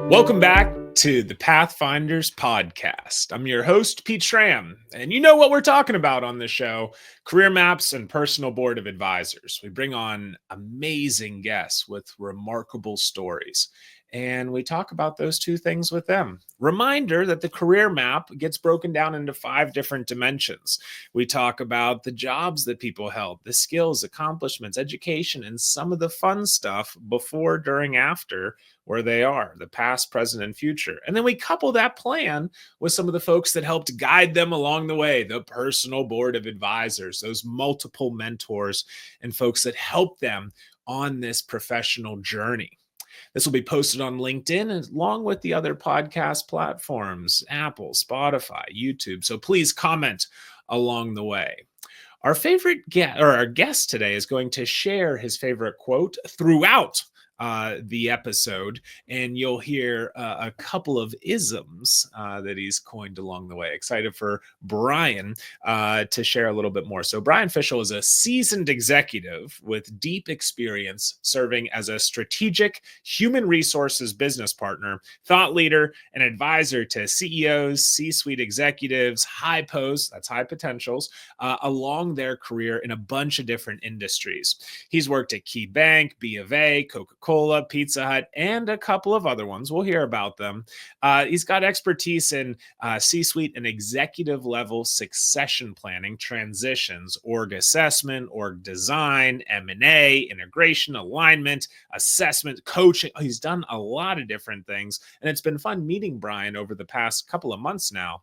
Welcome back to the Pathfinders podcast. I'm your host, Pete Schramm, and you know what we're talking about on this show, career maps and personal board of advisors. We bring on amazing guests with remarkable stories, and we talk about those two things with them. Reminder that the career map gets broken down into 5 different dimensions. We talk about the jobs that people held, the skills, accomplishments, education, and some of the fun stuff before, during, after where they are, the past, present, and future. And then we couple that plan with some of the folks that helped guide them along the way, the personal board of advisors, those multiple mentors and folks that help them on this professional journey. This will be posted on LinkedIn along with the other podcast platforms, Apple, Spotify, YouTube. So please comment along the way. Our guest today is going to share his favorite quote throughout the episode, and you'll hear a couple of isms that he's coined along the way. Excited for Brian to share a little bit more. So Brian Fishel is a seasoned executive with deep experience serving as a strategic human resources business partner, thought leader, and advisor to CEOs, C-suite executives, high posts, that's high potentials, along their career in a bunch of different industries. He's worked at Key Bank, B of A, Coca-Cola, Pizza Hut, and a couple of other ones. We'll hear about them. He's got expertise in C-suite and executive level succession planning, transitions, org assessment, org design, M&A, integration, alignment, assessment, coaching. He's done a lot of different things, and it's been fun meeting Brian over the past couple of months now.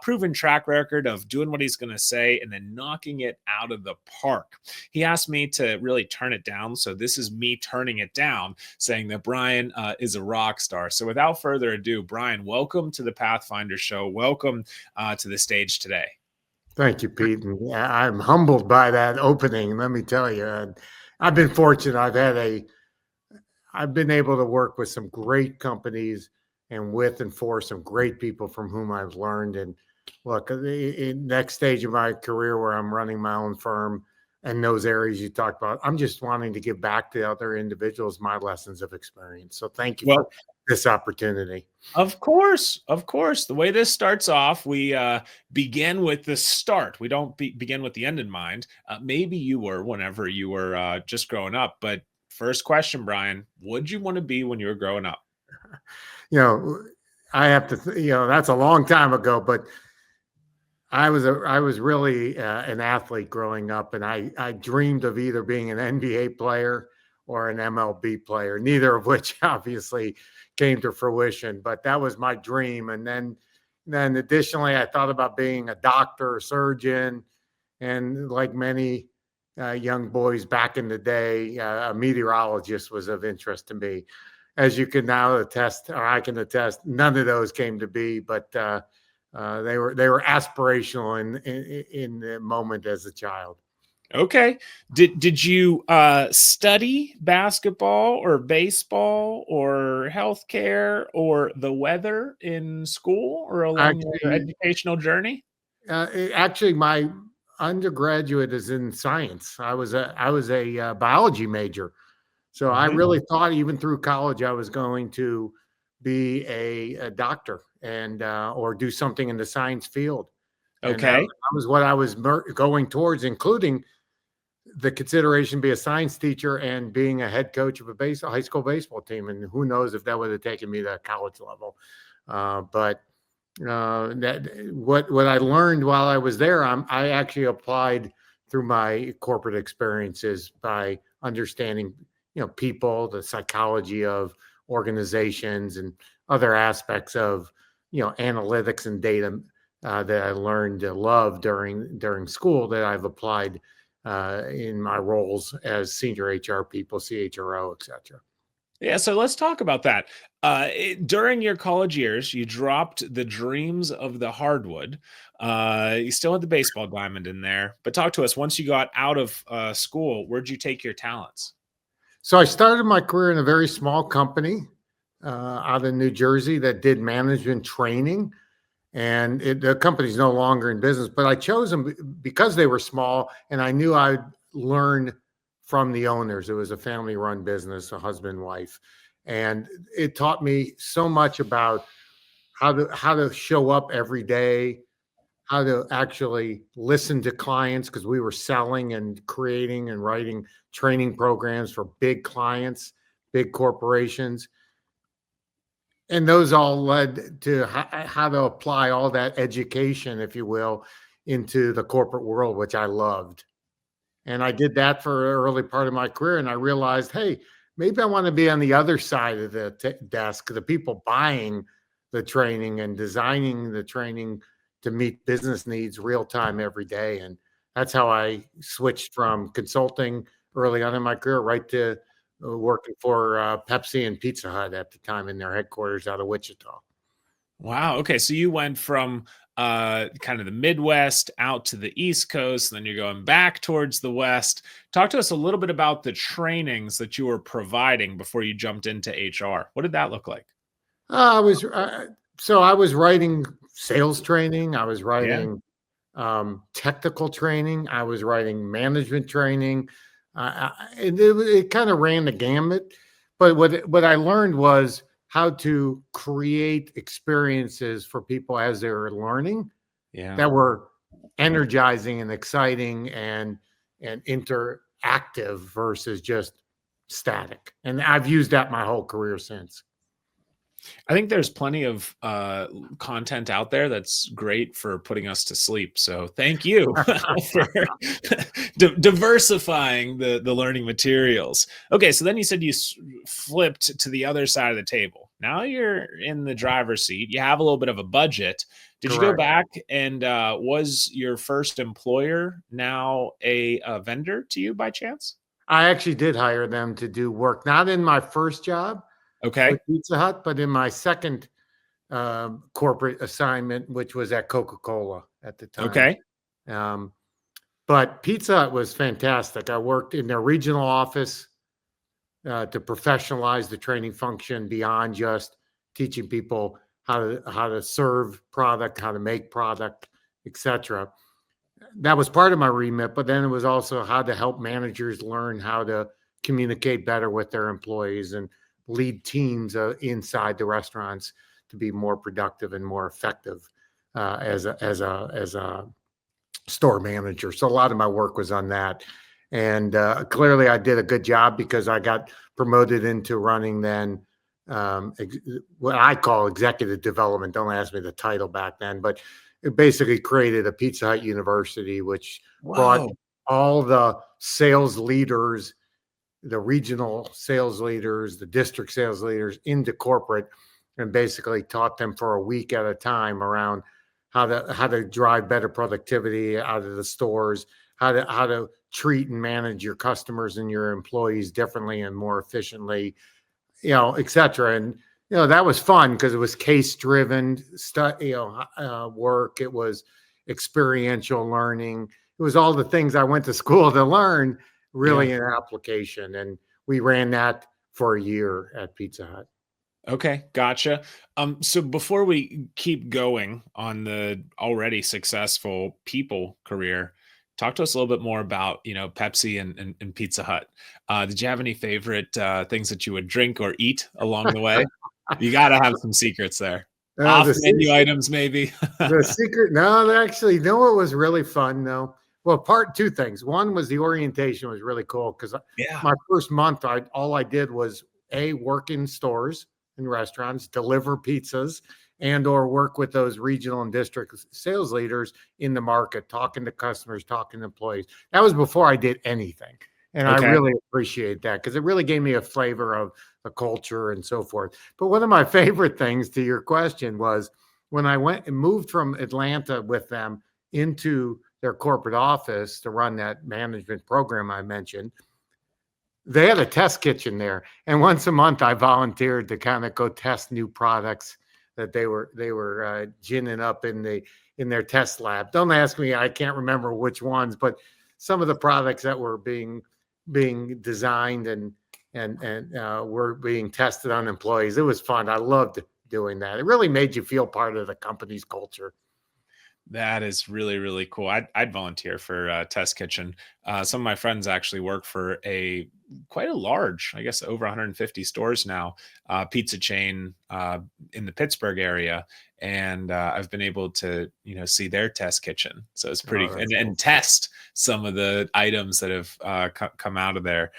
Proven track record of doing what he's going to say and then knocking it out of the park. He asked me to really turn it down, so this is me turning it down, saying that Brian is a rock star. So without further ado, Brian, welcome to the Pathfinder Show. Welcome to the stage today. Thank you, Pete. And I'm humbled by that opening. Let me tell you, I've been fortunate. I've been able to work with some great companies and with and for some great people from whom I've learned. And look, the next stage of my career where I'm running my own firm and those areas you talked about, I'm just wanting to give back to other individuals my lessons of experience. So thank you for this opportunity. Of course. The way this starts off, we begin with the start. We don't begin with the end in mind. Maybe you were whenever you were just growing up. But first question, Brian, what'd you want to be when you were growing up? I have to, that's a long time ago, but I was really an athlete growing up, and I dreamed of either being an NBA player or an MLB player, neither of which obviously came to fruition, but that was my dream. And then additionally, I thought about being a doctor, a surgeon, and like many young boys back in the day, a meteorologist was of interest to me. As you can now attest, or I can attest, none of those came to be, but they were aspirational in the moment as a child. Okay. Did you study basketball or baseball or healthcare or the weather in school or along your educational journey? Actually, my undergraduate is in science. I was a biology major, so I really thought even through college I was going to be a doctor and or do something in the science field. Okay. And that was what I was going towards, including the consideration to be a science teacher and being a head coach of a high school baseball team. And who knows if that would have taken me to college level. But what I learned while I was there, I actually applied through my corporate experiences by understanding, people, the psychology of organizations and other aspects of, analytics and data that I learned to love during school that I've applied in my roles as senior HR people, CHRO, et cetera. Yeah, so let's talk about that. During your college years, you dropped the dreams of the hardwood. You still had the baseball diamond in there, but talk to us. Once you got out of school, where'd you take your talents? So I started my career in a very small company out of New Jersey that did management training. And the company's no longer in business, but I chose them because they were small and I knew I'd learn from the owners. It was a family-run business, a husband and wife. And it taught me so much about how to show up every day, how to actually listen to clients, because we were selling and creating and writing training programs for big clients, big corporations. And those all led to how to apply all that education, if you will, into the corporate world, which I loved. And I did that for an early part of my career. And I realized, hey, maybe I want to be on the other side of the desk, the people buying the training and designing the training to meet business needs real time every day. And that's how I switched from consulting early on in my career right to working for Pepsi and Pizza Hut at the time in their headquarters out of Wichita. Wow. Okay. So you went from kind of the Midwest out to the East Coast, and then you're going back towards the West. Talk to us a little bit about the trainings that you were providing before you jumped into HR. What did that look like? I was so I was writing sales training. I was Yeah. writing technical training. I was writing management training. It kind of ran the gamut. But what I learned was how to create experiences for people as they were learning Yeah. that were energizing and exciting and interactive versus just static. And I've used that my whole career since. I think there's plenty of content out there that's great for putting us to sleep. So thank you for diversifying the learning materials. Okay, so then you said you flipped to the other side of the table. Now you're in the driver's seat. You have a little bit of a budget. Did you go Correct. back and was your first employer now a vendor to you by chance? I actually did hire them to do work, not in my first job Okay. with Pizza Hut, but in my second corporate assignment, which was at Coca-Cola at the time. Okay. Um, but Pizza Hut was fantastic. I worked in their regional office to professionalize the training function beyond just teaching people how to serve product, how to make product, etc. That was part of my remit, but then it was also how to help managers learn how to communicate better with their employees and lead teams inside the restaurants to be more productive and more effective as a store manager. So a lot of my work was on that, and clearly I did a good job because I got promoted into running then what I call executive development. Don't ask me the title back then, but it basically created a Pizza Hut University, which brought Whoa. all the sales leaders, the regional sales leaders, the district sales leaders into corporate, and basically taught them for a week at a time around how to drive better productivity out of the stores, how to treat and manage your customers and your employees differently and more efficiently, et cetera. And that was fun because it was case driven work. It was experiential learning. It was all the things I went to school to learn really in application. And we ran that for a year at Pizza Hut. Okay, gotcha. So before we keep going on the already successful people career, talk to us a little bit more about, Pepsi and Pizza Hut. Did you have any favorite things that you would drink or eat along the way? You got to have some secrets there. Uh, Off the, menu se- items, maybe. the secret, no, actually, what was really fun though? Well, two things. One was the orientation was really cool because Yeah. my first month, all I did was work in stores and restaurants, deliver pizzas, and or work with those regional and district sales leaders in the market, talking to customers, talking to employees. That was before I did anything. And I Okay. really appreciate that because it really gave me a flavor of the culture and so forth. But one of my favorite things to your question was when I went and moved from Atlanta with them into their corporate office to run that management program I mentioned. They had a test kitchen there, and once a month I volunteered to kind of go test new products that they were ginning up in their test lab. Don't ask me; I can't remember which ones, but some of the products that were being designed and were being tested on employees. It was fun. I loved doing that. It really made you feel part of the company's culture. That is really, really cool. I'd volunteer for Test Kitchen. Some of my friends actually work for a quite a large, I guess, over 150 stores now, pizza chain in the Pittsburgh area. And I've been able to, see their test kitchen. So it's pretty, Oh, and, that's and cool. test some of the items that have come out of there.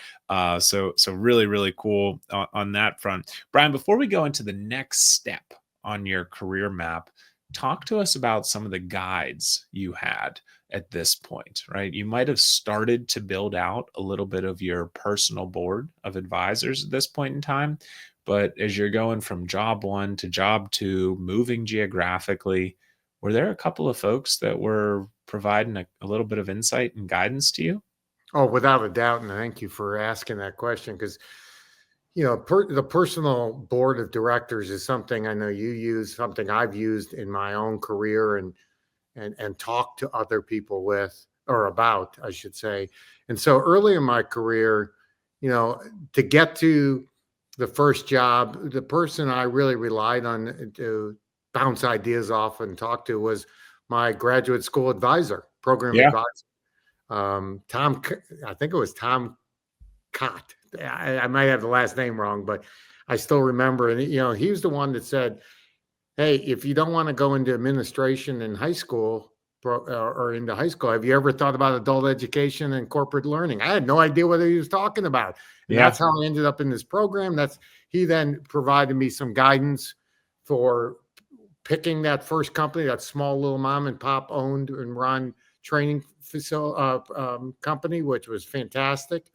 So really, really cool on that front. Brian, before we go into the next step on your career map, talk to us about some of the guides you had at this point, right? You might have started to build out a little bit of your personal board of advisors at this point in time. But as you're going from job one to job two, moving geographically, were there a couple of folks that were providing a little bit of insight and guidance to you? Oh, without a doubt. And thank you for asking that question because, the personal board of directors is something I know you use, something I've used in my own career and talk to other people with or about, I should say. And so early in my career, to get to the first job, the person I really relied on to bounce ideas off and talk to was my graduate school advisor, program Yeah. advisor. Tom, I think it was Tom Cott. I might have the last name wrong, but I still remember. And, he was the one that said, hey, if you don't want to go into administration in high school or into high school, have you ever thought about adult education and corporate learning? I had no idea what he was talking about. And Yeah. that's how I ended up in this program. He then provided me some guidance for picking that first company, that small little mom and pop owned and run training company, which was fantastic.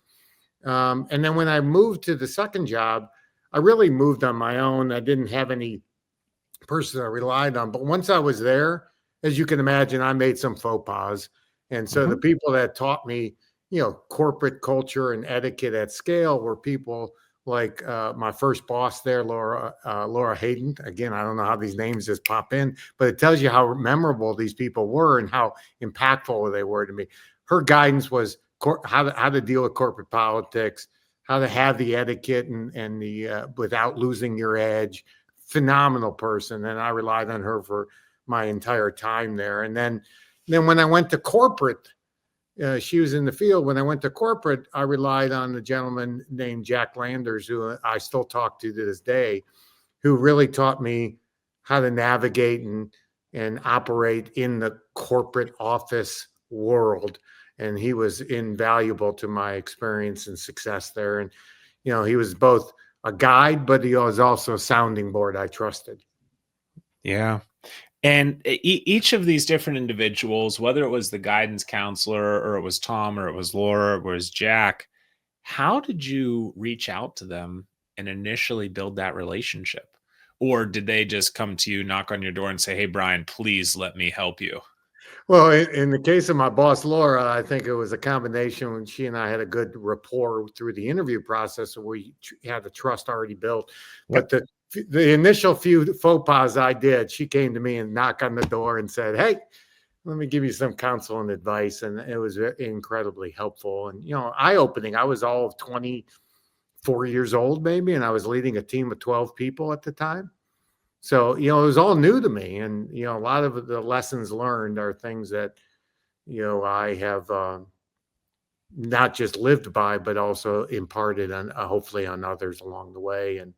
And then when I moved to the second job, I really moved on my own. I didn't have any person I relied on. But once I was there, as you can imagine, I made some faux pas. And so the people that taught me, corporate culture and etiquette at scale were people like my first boss there, Laura Hayden. Again, I don't know how these names just pop in, but it tells you how memorable these people were and how impactful they were to me. Her guidance was how to deal with corporate politics, how to have the etiquette and the without losing your edge. Phenomenal person, and I relied on her for my entire time there. And then when I went to corporate, she was in the field. When I went to corporate, I relied on the gentleman named Jack Landers, who I still talk to this day, who really taught me how to navigate and operate in the corporate office world. And he was invaluable to my experience and success there. And, he was both a guide, but he was also a sounding board I trusted. Yeah. And each of these different individuals, whether it was the guidance counselor or it was Tom or it was Laura or it was Jack, how did you reach out to them and initially build that relationship? Or did they just come to you, knock on your door and say, hey, Brian, please let me help you? Well, in the case of my boss, Laura, I think it was a combination when she and I had a good rapport through the interview process, and we had the trust already built. Yep. But the initial few faux pas I did, she came to me and knocked on the door and said, hey, let me give you some counsel and advice. And it was incredibly helpful and, eye-opening. I was all of 24 years old maybe, and I was leading a team of 12 people at the time. So, it was all new to me. And, a lot of the lessons learned are things that, I have not just lived by, but also imparted on hopefully on others along the way. And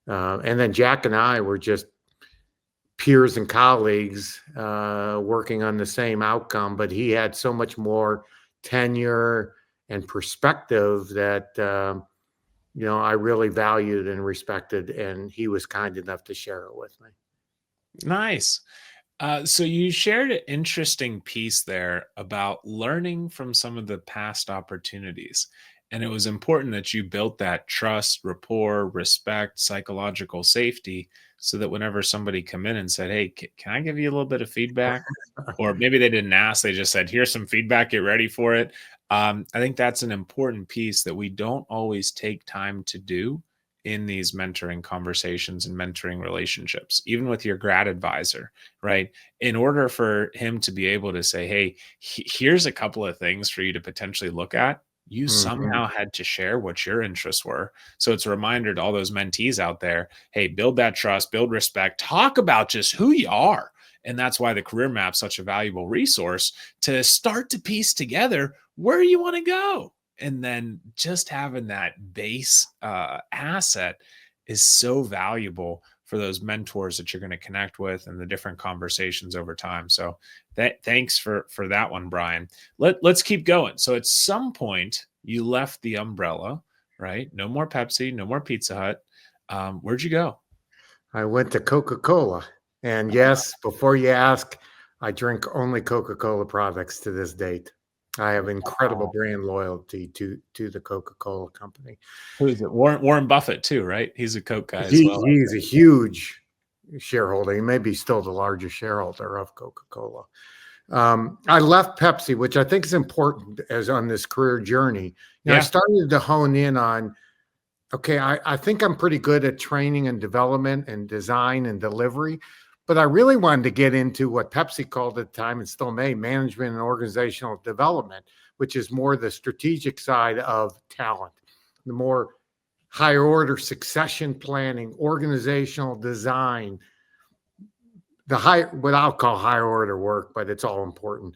then Jack and I were just peers and colleagues working on the same outcome, but he had so much more tenure and perspective that, I really valued and respected, and he was kind enough to share it with me. Nice. So you shared an interesting piece there about learning from some of the past opportunities. And it was important that you built that trust, rapport, respect, psychological safety so that whenever somebody come in and said, hey, can I give you a little bit of feedback? Or maybe they didn't ask, they just said, here's some feedback, get ready for it. I think that's an important piece that we don't always take time to do in these mentoring conversations and mentoring relationships, even with your grad advisor, right? In order for him to be able to say, hey, here's a couple of things for you to potentially look at, you somehow had to share what your interests were. So it's a reminder to all those mentees out there, hey, build that trust, build respect, talk about just who you are. And that's why the career map's such a valuable resource to start to piece together where you want to go. And then just having that base asset is so valuable for those mentors that you're going to connect with and the different conversations over time. So thanks for that one, Brian. Let's keep going. So at some point you left the umbrella, right? No more Pepsi, no more Pizza Hut. Where'd you go? I went to Coca-Cola. And yes, before you ask, I drink only Coca-Cola products to this date. I have incredible brand loyalty to the Coca-Cola company. Who is it? Warren Buffett too, right? He's a Coke guy as well. He's a huge shareholder. He may be still the largest shareholder of Coca-Cola. I left Pepsi, which I think is important as on this career journey. I started to hone in on, okay, I think I'm pretty good at training and development and design and delivery, but I really wanted to get into what Pepsi called at the time and still may, management and organizational development, which is more the strategic side of talent, the more higher order succession planning, organizational design, what I'll call higher order work, but it's all important.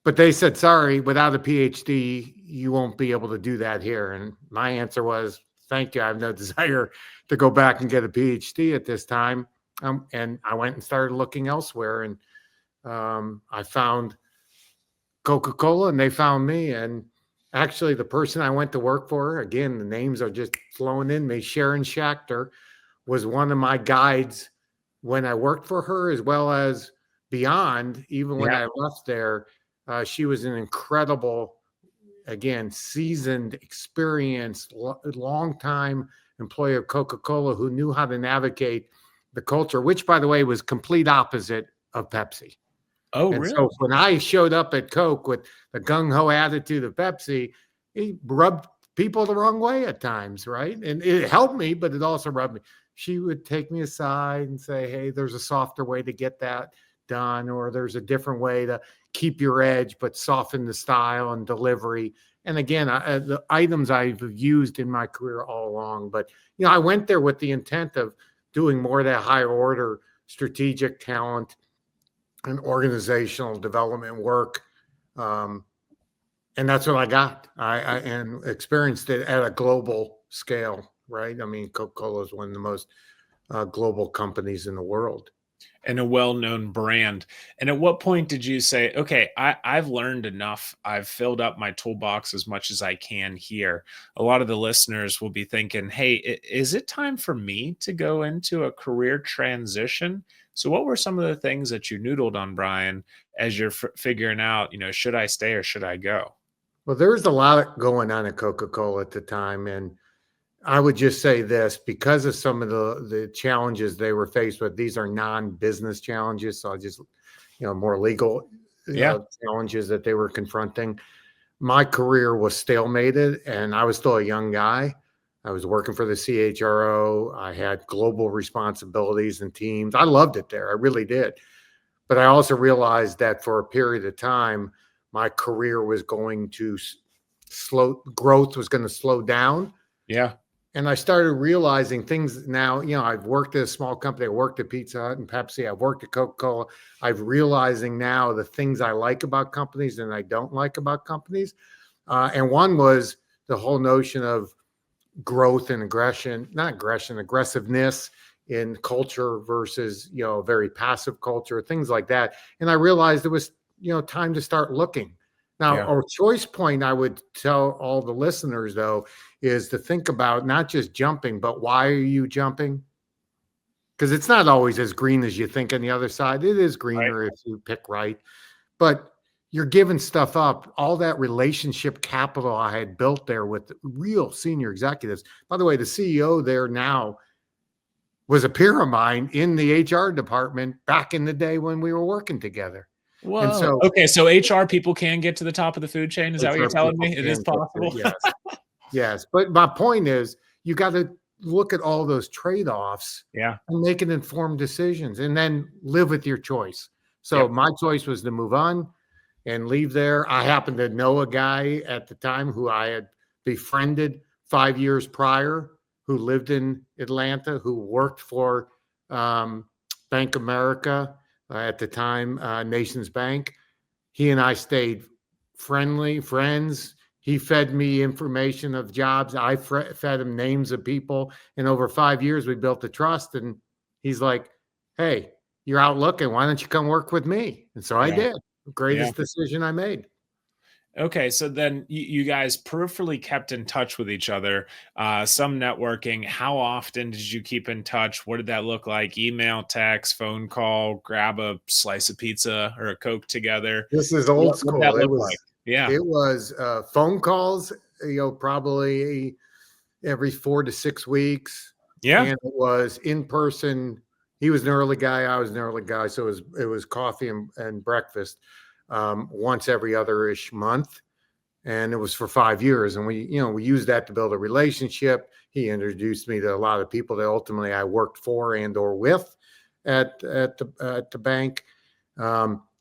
But they said, sorry, without a PhD, you won't be able to do that here. And my answer was, thank you. I have no desire to go back and get a PhD at this time. And I went and started looking elsewhere. And I found Coca-Cola and they found me. And actually, the person I went to work for, again, the names are just flowing in me. Sharon Schachter was one of my guides when I worked for her, as well as beyond. Even when I left there, she was an incredible, again, seasoned, experienced, long-time employee of Coca-Cola who knew how to navigate the culture, which, by the way, was complete opposite of Pepsi. Oh, and really? So when I showed up at Coke with the gung-ho attitude of Pepsi, it rubbed people the wrong way at times, right? And it helped me, but it also rubbed me. She would take me aside and say, hey, there's a softer way to get that done, or there's a different way to keep your edge, but soften the style and delivery. And again, the items I've used in my career all along. But, I went there with the intent of doing more of that higher order strategic talent and organizational development work. And that's what I got. I and experienced it at a global scale, right? I mean, Coca-Cola is one of the most global companies in the world. And a well-known brand. And at what point did you say, okay, I've learned enough. I've filled up my toolbox as much as I can here. A lot of the listeners will be thinking, hey, is it time for me to go into a career transition? So what were some of the things that you noodled on, Brian, as you're figuring out, should I stay or should I go? Well, there was a lot going on at Coca-Cola at the time. And I would just say this, because of some of the challenges they were faced with. These are non-business challenges, so I just, more legal challenges that they were confronting. My career was stalemated, and I was still a young guy. I was working for the CHRO. I had global responsibilities and teams. I loved it there. I really did. But I also realized that for a period of time, my career was going to growth was going to slow down. Yeah. And I started realizing things now. I've worked at a small company. I worked at Pizza Hut and Pepsi. I've worked at Coca-Cola. I'm realizing now the things I like about companies and I don't like about companies. And one was the whole notion of growth and aggressiveness in culture versus, a very passive culture, things like that. And I realized it was, time to start looking. Now, our choice point, I would tell all the listeners, though, is to think about not just jumping, but why are you jumping? Because it's not always as green as you think on the other side. It is greener if you pick right. But you're giving stuff up. All that relationship capital I had built there with real senior executives. By the way, the CEO there now was a peer of mine in the HR department back in the day when we were working together. Whoa. And so, so HR people can get to the top of the food chain. Is that what you're telling me? It is possible. Yes. But my point is, you got to look at all those trade-offs and make an informed decisions and then live with your choice. So my choice was to move on and leave there. I happened to know a guy at the time who I had befriended 5 years prior, who lived in Atlanta, who worked for Bank of America, at the time, Nations Bank. He and I stayed friends. He fed me information of jobs. I fed him names of people. And over 5 years, we built a trust. And he's like, hey, you're out looking. Why don't you come work with me? And so I Yeah. did. Yeah. Greatest decision I made. Okay, so then you guys peripherally kept in touch with each other, some networking. How often did you keep in touch? What did that look like? Email, text, phone call, grab a slice of pizza or a Coke together? This is old What did that school. It look like? was Yeah. it was phone calls, probably every 4 to 6 weeks, Yeah. and it was in person. He was an early guy. I was an early guy, so it was coffee and breakfast once every other ish month, and it was for 5 years. And we used that to build a relationship. He introduced me to a lot of people that ultimately I worked for and or with at the bank.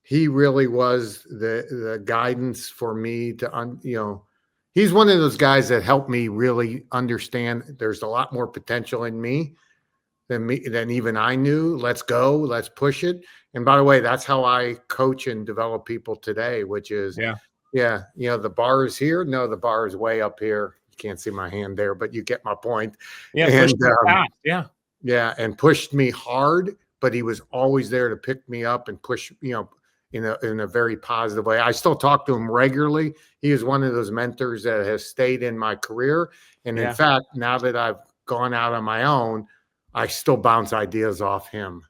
He really was the guidance for me to he's one of those guys that helped me really understand there's a lot more potential in me than even I knew. Let's go, let's push it. And by the way, that's how I coach and develop people today, which is, Yeah. yeah, the bar is here. No, the bar is way up here. You can't see my hand there, but you get my point. Yeah. Push And it fast. Yeah. yeah, and pushed me hard, but he was always there to pick me up and push, in a very positive way. I still talk to him regularly. He is one of those mentors that has stayed in my career. And in Yeah. fact, now that I've gone out on my own, I still bounce ideas off him.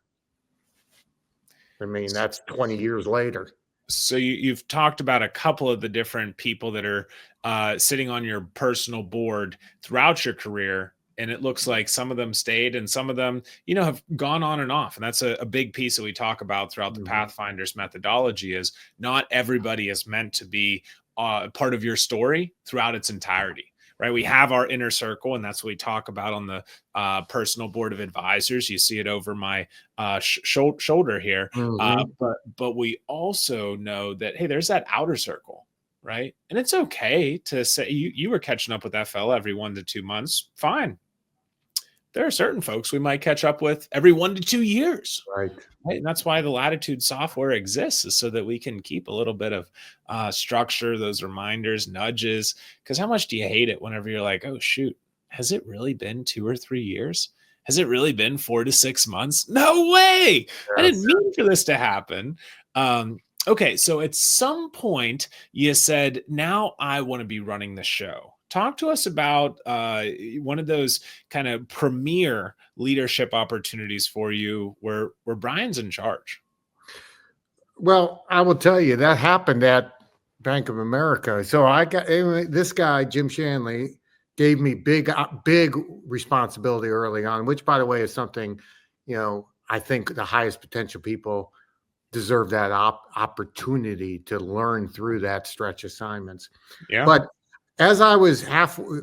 I mean, that's 20 years later. So you've talked about a couple of the different people that are sitting on your personal board throughout your career, and it looks like some of them stayed and some of them, have gone on and off. And that's a big piece that we talk about throughout the Pathfinders methodology is not everybody is meant to be part of your story throughout its entirety. Right. We have our inner circle, and that's what we talk about on the personal board of advisors. You see it over my shoulder here. But we also know that, hey, there's that outer circle, right? And it's okay to say you were catching up with that fella every 1 to 2 months. Fine. There are certain folks we might catch up with every 1 to 2 years. Right. Right. And that's why the Latitude software exists, is so that we can keep a little bit of structure, those reminders, nudges. Because how much do you hate it whenever you're like, oh, shoot, has it really been 2 or 3 years? Has it really been 4 to 6 months? No way. I didn't mean for this to happen. Okay. So at some point you said, now I want to be running the show. Talk to us about one of those kind of premier leadership opportunities for you where Brian's in charge. Well, I will tell you that happened at Bank of America. So I got this guy, Jim Shanley, gave me big responsibility early on, which, by the way, is something, I think the highest potential people deserve that opportunity to learn through that stretch assignments. Yeah. But as I was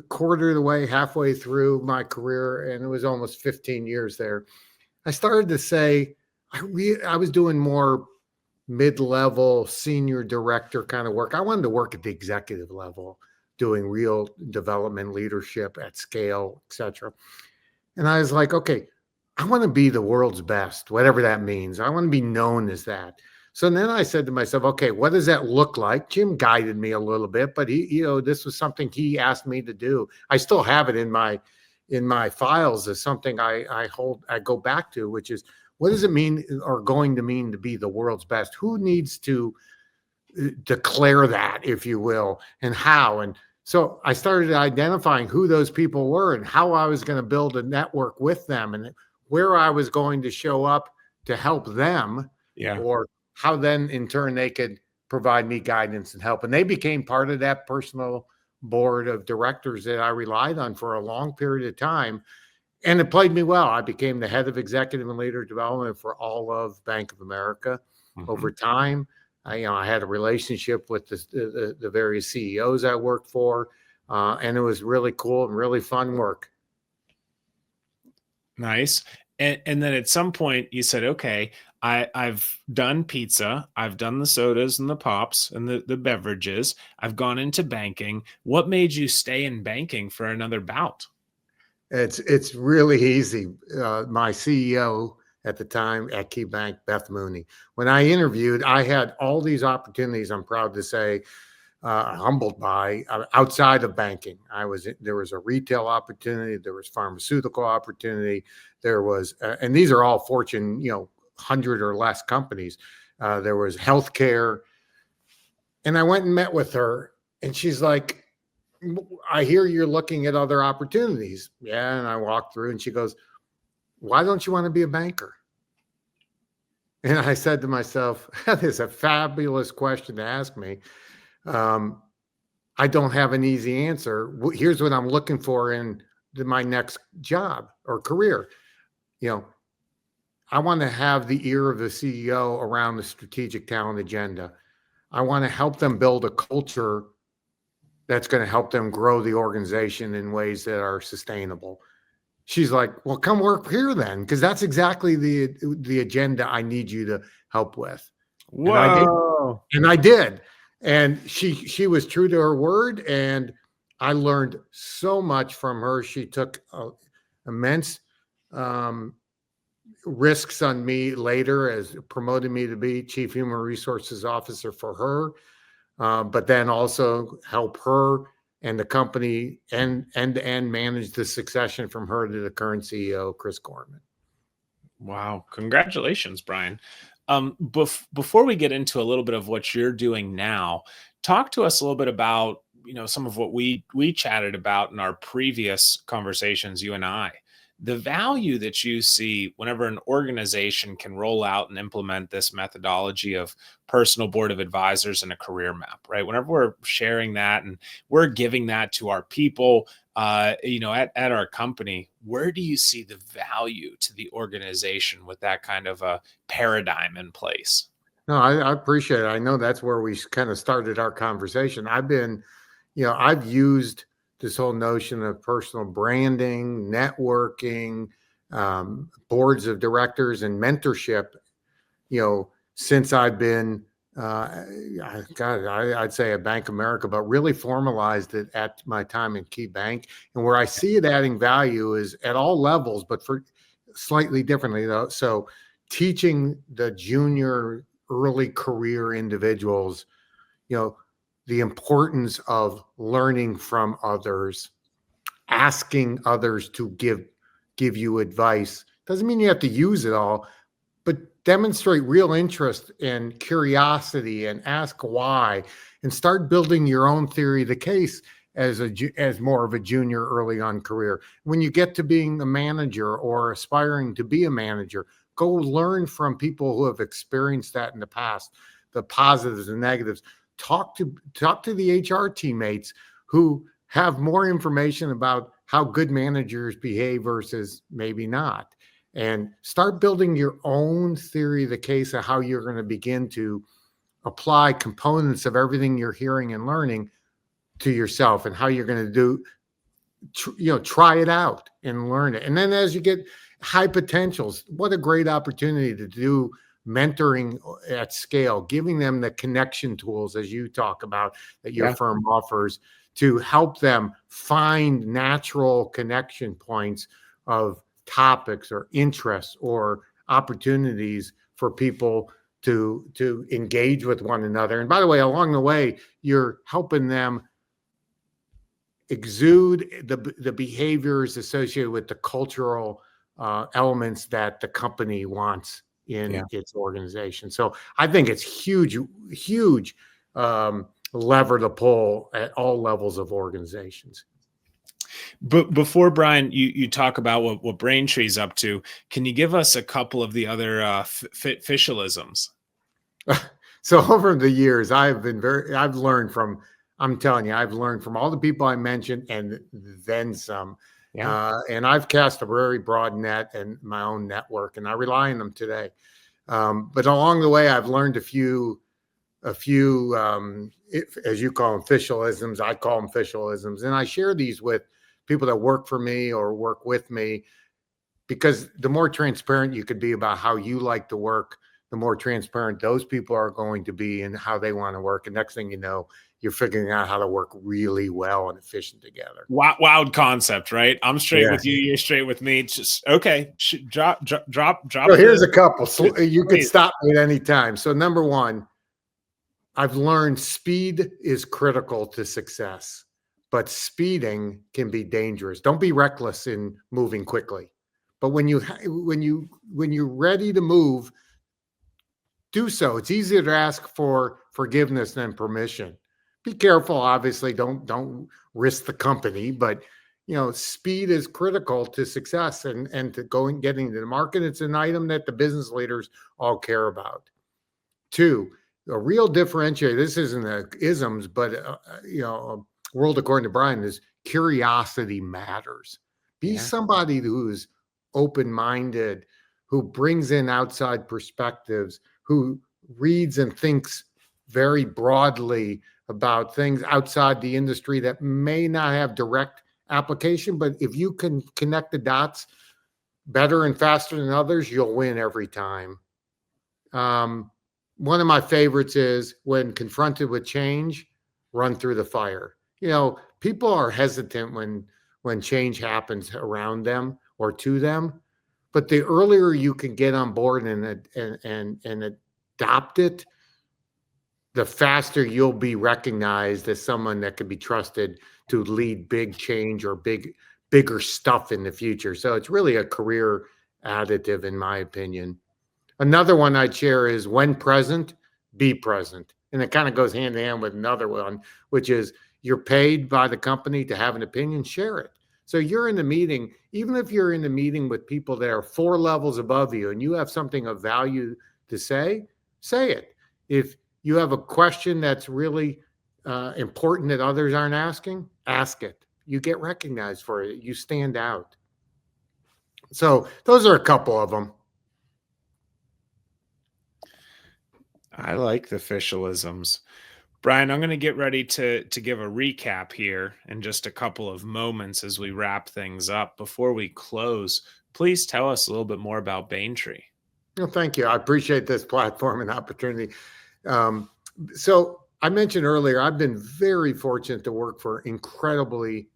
quarter of the way, halfway through my career, and it was almost 15 years there, I started to say I was doing more mid-level senior director kind of work. I wanted to work at the executive level, doing real development, leadership at scale, etc. And I was like, okay, I want to be the world's best, whatever that means. I want to be known as that. So then I said to myself, okay, what does that look like? Jim guided me a little bit, but he, this was something he asked me to do. I still have it in my files as something I go back to, which is, what does it mean or going to mean to be the world's best? Who needs to declare that, if you will, and how? And so I started identifying who those people were and how I was going to build a network with them and where I was going to show up to help them, or how then in turn they could provide me guidance and help. And they became part of that personal board of directors that I relied on for a long period of time. And it played me well. I became the head of executive and leader development for all of Bank of America. Over time. I had a relationship with the various CEOs I worked for, and it was really cool and really fun work. Nice. And then at some point you said, okay, I've done pizza, I've done the sodas and the pops and the beverages, I've gone into banking. What made you stay in banking for another bout? It's really easy. My CEO at the time at KeyBank, Beth Mooney, when I interviewed, I had all these opportunities, I'm proud to say, humbled by outside of banking. There was a retail opportunity, there was pharmaceutical opportunity, there was, and these are all Fortune, 100 or less companies. There was healthcare, and I went and met with her, and she's like, "I hear you're looking at other opportunities." Yeah, and I walked through, and she goes, "Why don't you want to be a banker?" And I said to myself, "That is a fabulous question to ask me." I don't have an easy answer. Here's what I'm looking for in my next job or career. I want to have the ear of the CEO around the strategic talent agenda. I want to help them build a culture that's going to help them grow the organization in ways that are sustainable. She's like, "Well, come work here then, because that's exactly the agenda I need you to help with." Whoa. And I did. And she was true to her word, and I learned so much from her. She took immense risks on me later, as promoted me to be Chief Human Resources Officer for her, but then also help her and the company end-to-end manage the succession from her to the current CEO, Chris Gorman. Wow. Congratulations, Brian. Before we get into a little bit of what you're doing now, talk to us a little bit about, some of what we chatted about in our previous conversations, you and I. The value that you see whenever an organization can roll out and implement this methodology of personal board of advisors and a career map, right? Whenever we're sharing that and we're giving that to our people, at our company, where do you see the value to the organization with that kind of a paradigm in place? No, I appreciate it. I know that's where we kind of started our conversation. I've used this whole notion of personal branding, networking, boards of directors, and mentorship, since I've been, I'd say at Bank of America, but really formalized it at my time in Key Bank. And where I see it adding value is at all levels, but for slightly differently though. So teaching the junior early career individuals, the importance of learning from others, asking others to give you advice. Doesn't mean you have to use it all, but demonstrate real interest and curiosity and ask why, and start building your own theory of the case as more of a junior early on career. When you get to being a manager or aspiring to be a manager, go learn from people who have experienced that in the past, the positives and negatives. Talk to the HR teammates who have more information about how good managers behave versus maybe not, and start building your own theory of the case of how you're going to begin to apply components of everything you're hearing and learning to yourself, and how you're going to try it out and learn it. And then as you get high potentials, what a great opportunity to do mentoring at scale, giving them the connection tools, as you talk about, that your firm offers, to help them find natural connection points of topics or interests or opportunities for people to engage with one another. And by the way, along the way, you're helping them exude the behaviors associated with the cultural elements that the company wants in its organization. So I think it's huge lever to pull at all levels of organizations. But before, Brian, you talk about what Braintree's up to, can you give us a couple of the other Fishelisms? So over the years, I've learned from all the people I mentioned and then some. And I've cast a very broad net in my own network, and I rely on them today. But along the way, I've learned a few, as you call them, Fishelisms. I call them Fishelisms, and I share these with people that work for me or work with me, because the more transparent you could be about how you like to work, the more transparent those people are going to be and how they want to work. And next thing you know, you're figuring out how to work really well and efficient together. Wild concept, right? I'm straight with you. You're straight with me. It's just, okay. Drop. So here's a couple. So you could stop me at any time. So number one, I've learned speed is critical to success, but speeding can be dangerous. Don't be reckless in moving quickly. But when you're ready to move, do so. It's easier to ask for forgiveness than permission. Be careful, obviously. Don't risk the company, but speed is critical to success and to going getting to the market. It's an item that the business leaders all care about. Two, a real differentiator. This isn't isms, but world according to Brian is curiosity matters. Be somebody who's open-minded, who brings in outside perspectives, who reads and thinks very broadly about things outside the industry that may not have direct application. But if you can connect the dots better and faster than others, you'll win every time. One of my favorites is when confronted with change, run through the fire. People are hesitant when change happens around them or to them, but the earlier you can get on board and adopt it, the faster you'll be recognized as someone that can be trusted to lead big change or bigger stuff in the future. So it's really a career additive, in my opinion. Another one I'd share is when present, be present. And it kind of goes hand in hand with another one, which is you're paid by the company to have an opinion, share it. So you're in the meeting, even if you're in the meeting with people that are 4 levels above you and you have something of value to say it. If you have a question that's really important that others aren't asking, ask it. You get recognized for it. You stand out. So those are a couple of them. I like the Fishelisms. Brian, I'm going to get ready to give a recap here in just a couple of moments as we wrap things up. Before we close, please tell us a little bit more about Baintree. Well, thank you. I appreciate this platform and opportunity. So I mentioned earlier, I've been very fortunate to work for incredibly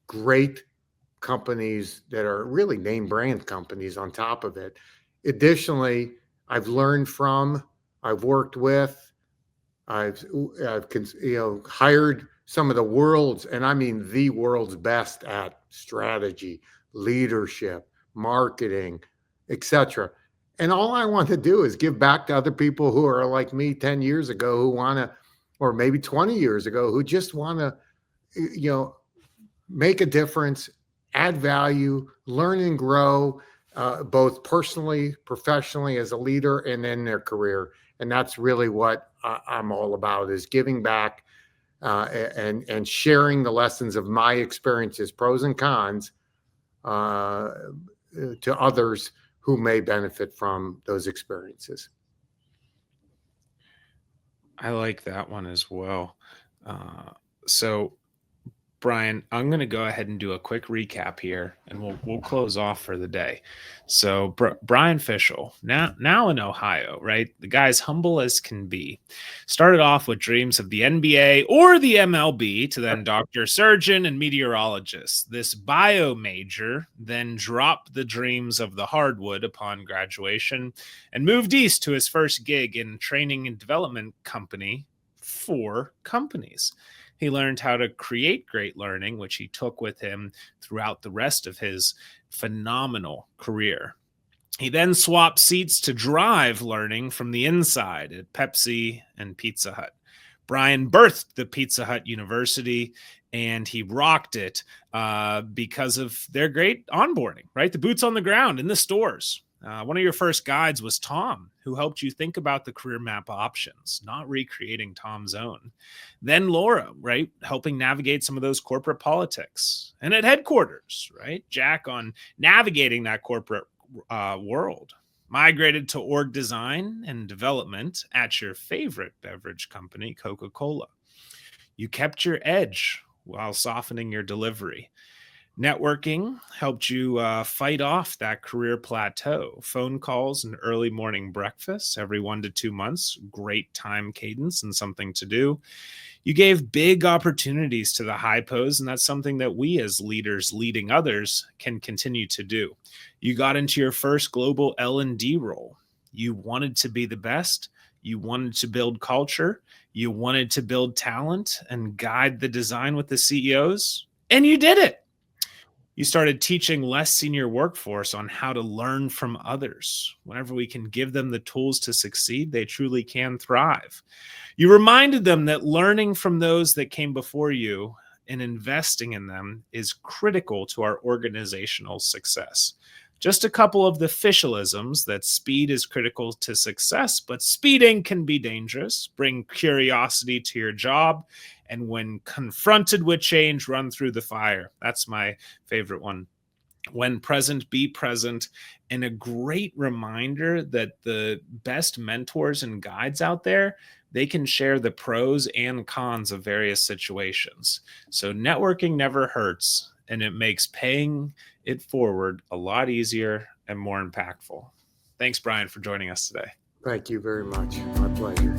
great companies that are really name brand companies on top of it. Additionally, I've learned from, I've worked with, I've hired some of the world's, and I mean the world's best at strategy, leadership, marketing, etc. And all I want to do is give back to other people who are like me 10 years ago, who want to, or maybe 20 years ago, who just want to, make a difference, add value, learn and grow, both personally, professionally as a leader and in their career. And that's really what I'm all about, is giving back and sharing the lessons of my experiences, pros and cons, to others who may benefit from those experiences. I like that one as well. So, Brian, I'm going to go ahead and do a quick recap here, and we'll close off for the day. So, Brian Fishel, now in Ohio, right? The guy's humble as can be. Started off with dreams of the NBA or the MLB, to then doctor, surgeon, and meteorologist. This bio major then dropped the dreams of the hardwood upon graduation and moved east to his first gig in training and development company for companies. He learned how to create great learning, which he took with him throughout the rest of his phenomenal career. He then swapped seats to drive learning from the inside at Pepsi and Pizza Hut. Brian birthed the Pizza Hut University, and he rocked it because of their great onboarding, right? The boots on the ground in the stores. One of your first guides was Tom, who helped you think about the career map options, not recreating Tom's own. Then Laura, right, helping navigate some of those corporate politics. And at headquarters, right, Jack on navigating that corporate world. Migrated to org design and development at your favorite beverage company, Coca-Cola. You kept your edge while softening your delivery. Networking helped you fight off that career plateau. Phone calls and early morning breakfasts every 1 to 2 months. Great time cadence and something to do. You gave big opportunities to the hypos, and that's something that we as leaders leading others can continue to do. You got into your first global L&D role. You wanted to be the best. You wanted to build culture. You wanted to build talent and guide the design with the CEOs, and you did it. You started teaching less senior workforce on how to learn from others. Whenever we can give them the tools to succeed, they truly can thrive. You reminded them that learning from those that came before you and investing in them is critical to our organizational success. Just a couple of the Fischelisms: that speed is critical to success, but speeding can be dangerous. Bring curiosity to your job, and when confronted with change, run through the fire. That's my favorite one. When present, be present. And a great reminder that the best mentors and guides out there, they can share the pros and cons of various situations. So networking never hurts, and it makes paying it forward a lot easier and more impactful. Thanks, Brian, for joining us today. Thank you very much. My pleasure.